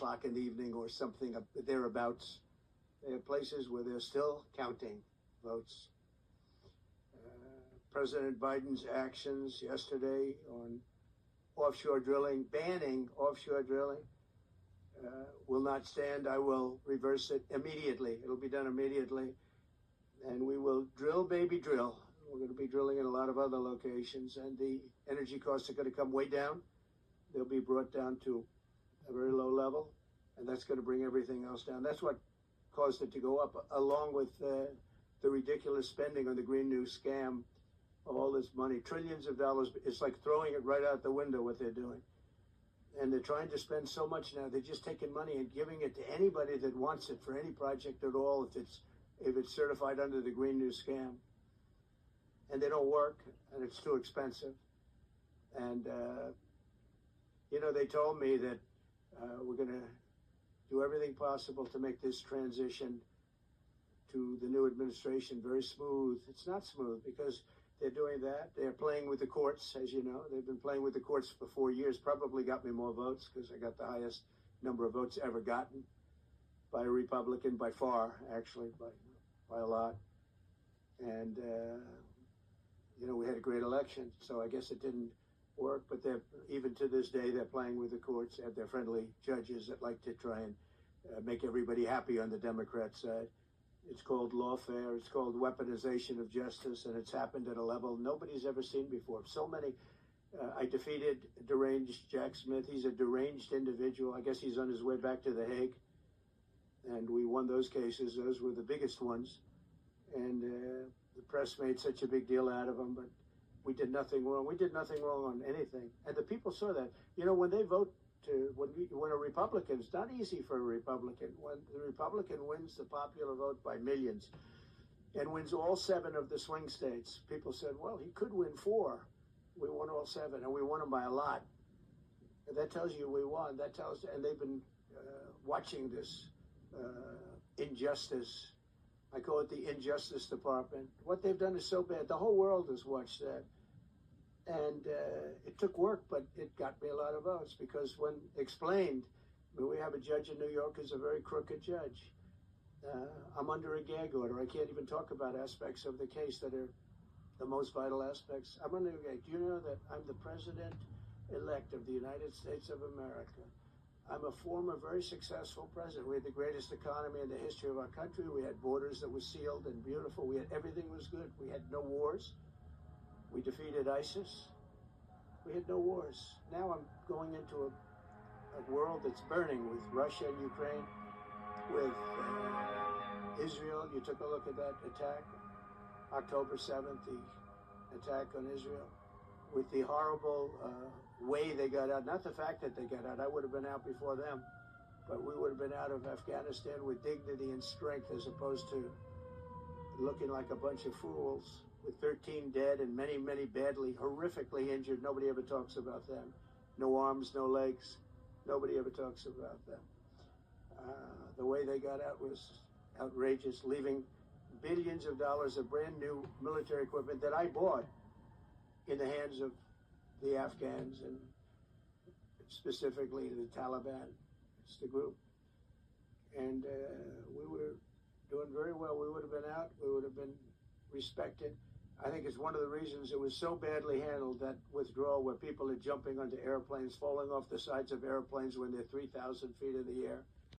o'clock in the evening or something thereabouts. There are places where they're still counting votes. President Biden's actions yesterday on offshore drilling, banning offshore drilling, will not stand. I will reverse it immediately. It'll be done immediately. And we will drill, baby, drill. We're going to be drilling in a lot of other locations, and the energy costs are going to come way down. They'll be brought down to a very low level, and that's going to bring everything else down. That's what caused it to go up, along with the ridiculous spending on the Green New scam, all this money, trillions of dollars. It's like throwing it right out the window, what they're doing. And they're trying to spend so much now. They're just taking money and giving it to anybody that wants it for any project at all, if it's certified under the Green New scam. And they don't work, and it's too expensive. And, they told me that we're going to do everything possible to make this transition to the new administration very smooth. It's not smooth because they're doing that. They're playing with the courts, as you know. They've been playing with the courts for 4 years, probably got me more votes because I got the highest number of votes ever gotten by a Republican, by far, actually, by a lot. And, we had a great election, so I guess it didn't work. But even to this day, they're playing with the courts. They have their friendly judges that like to try and make everybody happy on the Democrat side. It's called lawfare. It's called weaponization of justice, and it's happened at a level nobody's ever seen before. So many. I defeated deranged Jack Smith. He's a deranged individual. I guess he's on his way back to The Hague. And we won those cases. Those were the biggest ones. And the press made such a big deal out of them, but we did nothing wrong. We did nothing wrong on anything. And the people saw that. When they vote, when a Republican, it's not easy for a Republican. When the Republican wins the popular vote by millions and wins all 7 of the swing states, people said, well, he could win 4. We won all 7, and we won them by a lot. And that tells you we won. And they've been watching this injustice. I call it the Injustice Department. What they've done is so bad. The whole world has watched that. And it took work, but it got me a lot of votes because when explained, we have a judge in New York who's a very crooked judge. I'm under a gag order. I can't even talk about aspects of the case that are the most vital aspects. I'm under a gag. Do you know that I'm the president-elect of the United States of America? I'm a former very successful president. We had the greatest economy in the history of our country. We had borders that were sealed and beautiful. Everything was good. We had no wars. We defeated ISIS. We had no wars. Now I'm going into a world that's burning with Russia and Ukraine, with Israel. You took a look at that attack, October 7th, the attack on Israel, with the horrible way they got out. Not the fact that they got out. I would have been out before them. But we would have been out of Afghanistan with dignity and strength as opposed to looking like a bunch of fools with 13 dead and many, many badly, horrifically injured. Nobody ever talks about them. No arms, no legs. Nobody ever talks about them. The way they got out was outrageous, leaving billions of dollars of brand new military equipment that I bought in the hands of the Afghans and specifically the Taliban. It's the group. And we were doing very well. We would have been out. We would have been respected. I think it's one of the reasons it was so badly handled, that withdrawal, where people are jumping onto airplanes, falling off the sides of airplanes when they're 3,000 feet in the air.